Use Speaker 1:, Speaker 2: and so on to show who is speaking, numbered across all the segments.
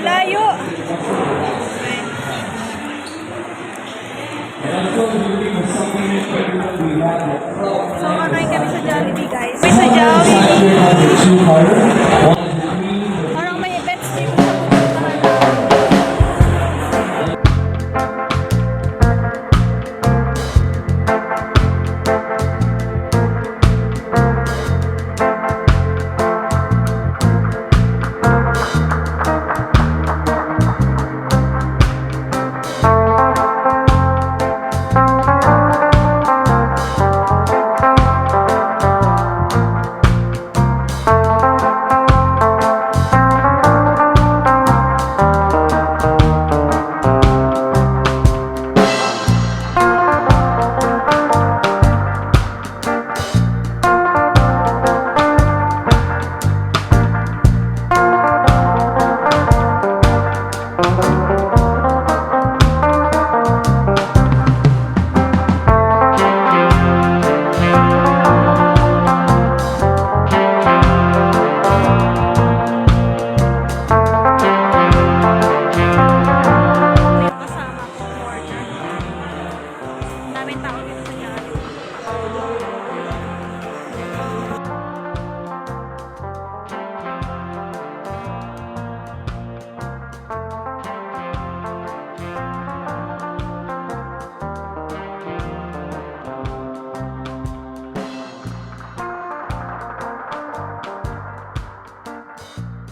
Speaker 1: layo. So, kakain kami sa Jollibee, guys. May sa Jollibee. Parang may events dito sa pupuntahan namin.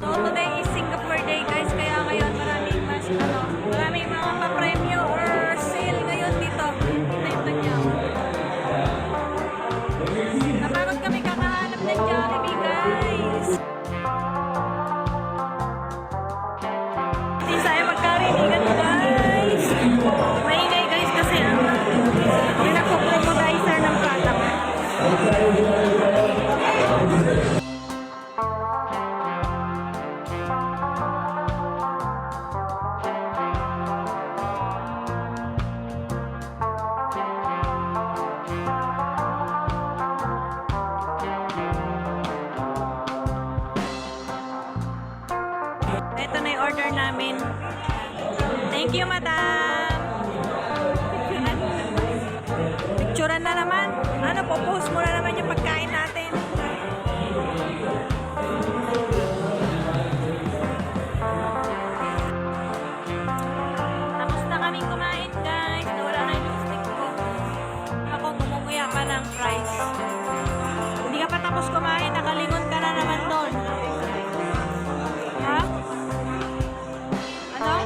Speaker 1: So, today is Singapore Day, guys. Kaya ngayon maraming mga pa-premyo or sale ngayon dito. Tingnan niyo. Napagod kami kakahanap ng Jollibee, guys. Hindi tayo magkarinigan, guys. Maingay, guys, kasi yung nagpo-promodizer ng product. Ito na yung order namin. Thank you, madam. Picturean na naman. Ano, po-post mo na naman yung pagkain natin. Tapos na kaming kumain, guys. Nawala na yung lipstick ko. Ako, gumumuya pa ng fries. Hindi ka pa tapos kumain, nakalingon ka na naman doon. Ha? Ano?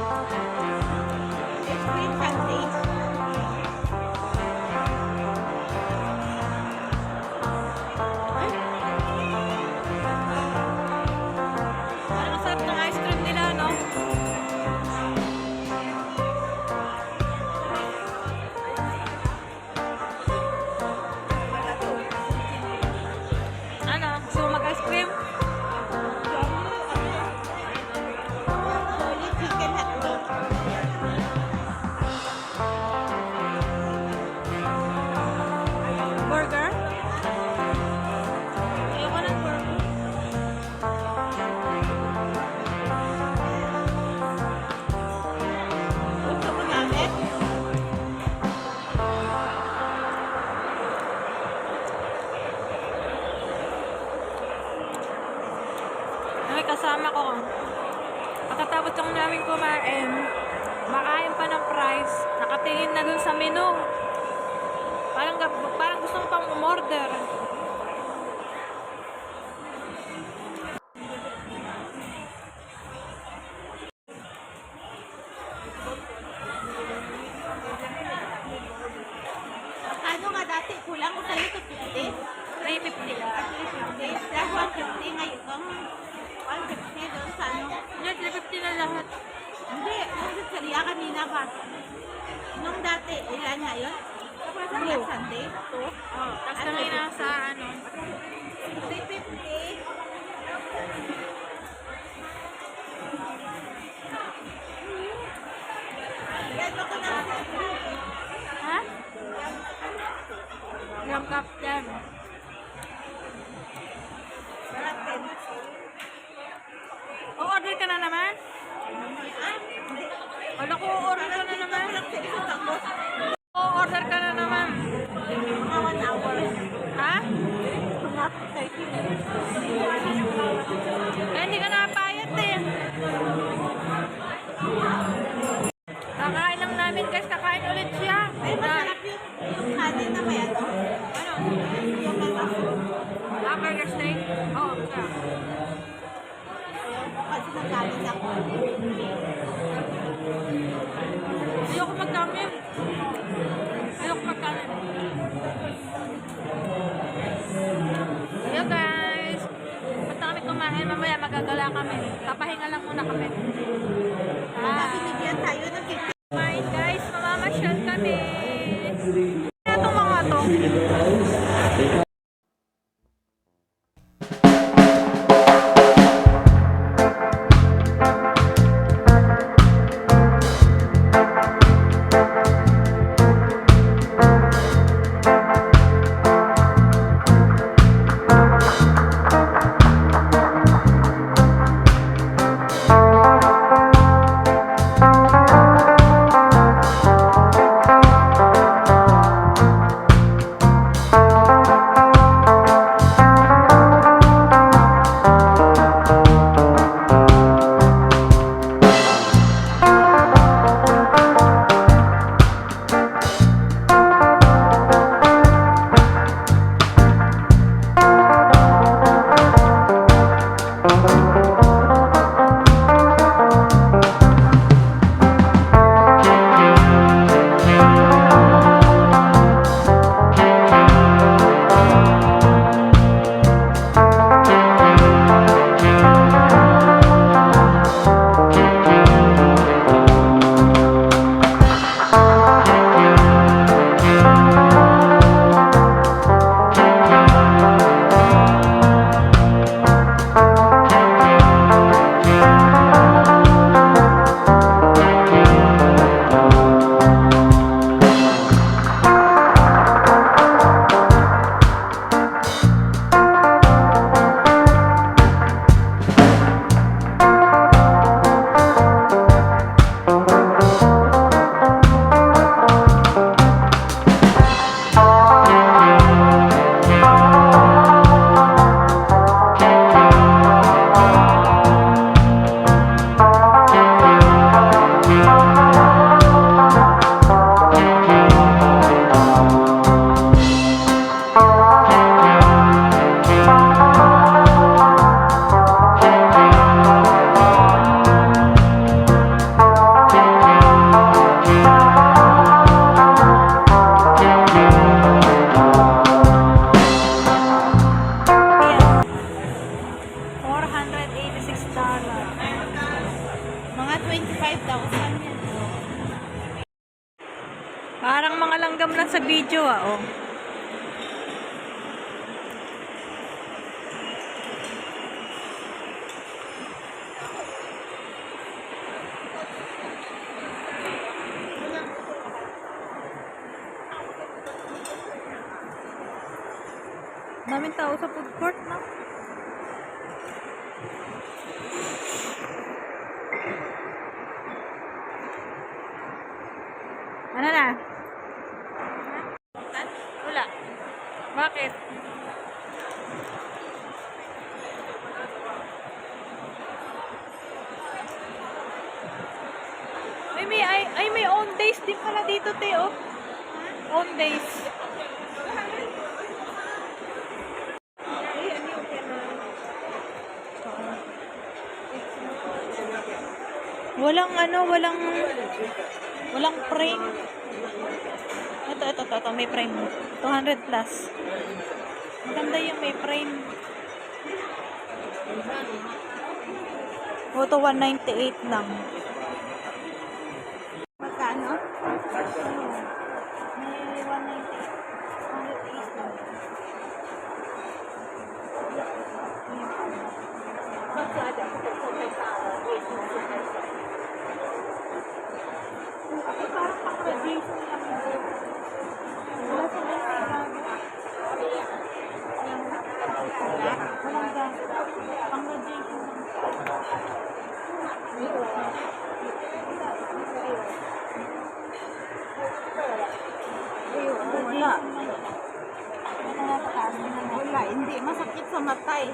Speaker 1: Sweet candy. Ang sarap ng ice cream nila, no? Ano? Gusto mo mag-ice cream? Burger? Ayoko ng burger. Gusto mo namin? Ay, kasama ko. Pagkatapos lang namin kumain, makain pa ng fries, nakatingin na dun sa menu. Parang gusto mo pang umorder.
Speaker 2: Ano nga dati, kulang ko sa'yo 250?
Speaker 1: 350.
Speaker 2: 350? Plus 150 ngayon kang 150 doon sa ano.
Speaker 1: Yan, 350 na lahat.
Speaker 2: Hindi, nung sa Ria kanina ba? Nung dati, ilan na yun? Kapag Sunday? 2?
Speaker 1: Oh, tapos kami na sa ano.
Speaker 2: 350. Yan mo ko na.
Speaker 1: Ha? Yung captain.
Speaker 2: Sarap din.
Speaker 1: O, order ka na naman? Wala ko, order ka na naman. Order ka na naman.
Speaker 2: Mga 1 hour.
Speaker 1: Ha?
Speaker 2: Mga 30 minutes.
Speaker 1: Eh, hindi ka napayat eh. Kakain lang namin guys, kakain ulit siya.
Speaker 2: Ay, masarap yung kanin na may ano.
Speaker 1: Ano?
Speaker 2: Yung may maso.
Speaker 1: Burger steak? Oo, siya.
Speaker 2: Kasi nagkanin ako.
Speaker 1: Ayoko magkanin. Ayoko magkanin. Ayo guys. Punta kami kumain. Mamaya magagala kami. Papahinga lang muna kami.
Speaker 2: Binigyan tayo ng kitchen.
Speaker 1: Kumain guys. Mamamasyal kami. Itong mga to.
Speaker 2: Mga 25,000 yan.
Speaker 1: Parang mga langgam lang sa video oh. Daming tao sa food court, no? Ano na? Wala. Bakit? May own days din pala dito, Teo. Own days. Walang walang frame. Ito, may frame. 200 plus. Maganda yung may frame. Ito 198 lang.
Speaker 2: Magkano?
Speaker 1: May 198. 108 lang. Parang pang-radiation lang. Wala sila walang gas. Pang-radiation lang.
Speaker 2: Rice.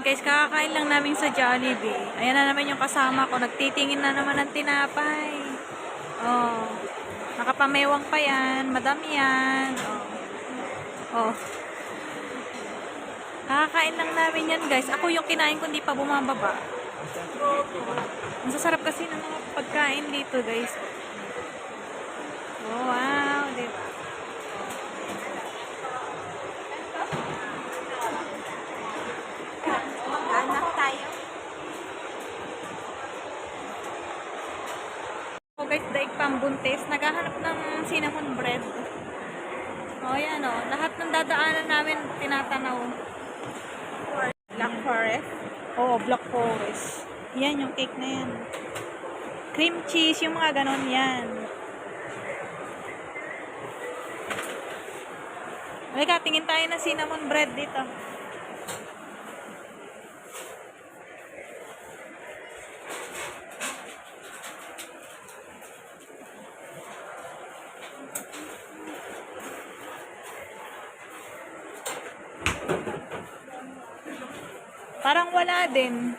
Speaker 1: Guys, kakakain lang namin sa Jollibee. Ayan na naman yung kasama ko. Nagtitingin na naman ng tinapay. Oh. Nakapamewang pa yan. Madami yan. Oh. Kakakain lang namin yan, guys. Ako yung kinain ko, hindi pa bumababa. Ang sasarap kasi ng mga pagkain dito, guys. Oh, wow. Diba?
Speaker 2: Anak tayo.
Speaker 1: Oh, guys, daig pambuntis. Naghahanap ng cinnamon bread. Oh, yan, oh. Lahat ng dadaanan namin, tinatanaw.
Speaker 2: Black Forest.
Speaker 1: Oh, Black Forest. Yan, yung cake na yan. Cream cheese, yung mga ganon yan. Halika, tingin tayo ng cinnamon bread dito. Parang wala din.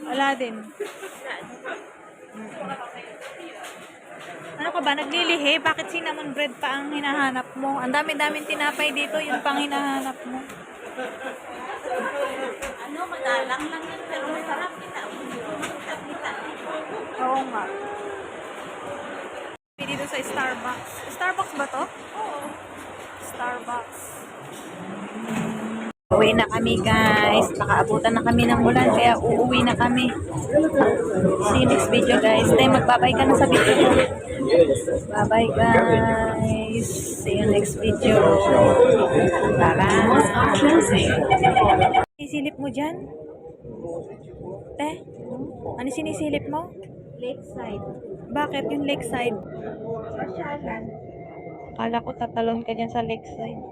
Speaker 1: Wala din. Ano ka ba? Naglilihi? Bakit cinnamon bread pa ang hinahanap mo? Ang dami-daming tinapay dito, yung pang hinahanap mo.
Speaker 2: Ano, madalang lang yan, pero masarap kita.
Speaker 1: Oo nga. Dito sa Starbucks. Starbucks ba to? Oo. Starbucks. Uwi na kami, guys. Nakaabutan na kami ng ulan, kaya uuwi na kami. See you next video, guys. Tayo magbabay ka na sa video. Bye-bye, guys. See you next video. Bye-bye. Sinisilip mo dyan? Te? Ano sinisilip mo?
Speaker 2: Lakeside.
Speaker 1: Bakit yung lakeside?
Speaker 2: Pasyalan.
Speaker 1: Akala ko tatalon ka dyan sa lakeside.